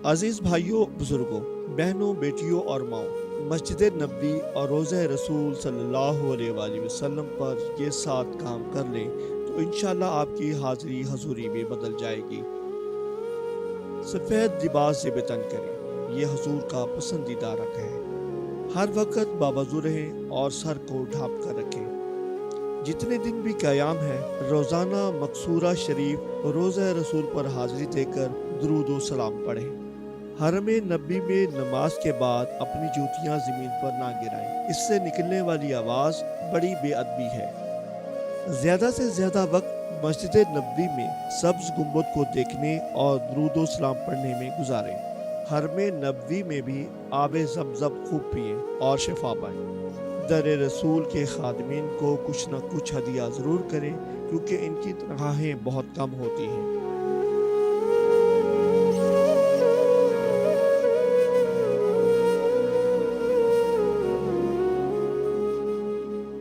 عزیز بھائیوں، بزرگوں، بہنوں، بیٹیوں اور ماؤں، مسجد نبوی اور روضہ رسول صلی اللہ علیہ وآلہ وسلم پر یہ 7 کام کر لیں تو انشاءاللہ آپ کی حاضری حضوری بھی بدل جائے گی۔ سفید لباس زیب تن کریں، یہ حضور کا پسندیدہ رنگ ہے۔ ہر وقت باوضو رہیں اور سر کو ڈھانپ کر رکھیں۔ جتنے دن بھی قیام ہے، روزانہ مقصورہ شریف روضہ رسول پر حاضری دے کر درود و سلام پڑھیں۔ حرم نبی میں نماز کے بعد اپنی جوتیاں زمین پر نہ گرائیں، اس سے نکلنے والی آواز بڑی بے ادبی ہے۔ زیادہ سے زیادہ وقت مسجد نبوی میں سبز گنبد کو دیکھنے اور درود و سلام پڑھنے میں گزاریں۔ حرم نبوی میں بھی آب زمزم خوب پئیں اور شفا پائیں۔ در رسول کے خادمین کو کچھ نہ کچھ ہدیہ ضرور کریں، کیونکہ ان کی تنخواہیں بہت کم ہوتی ہیں۔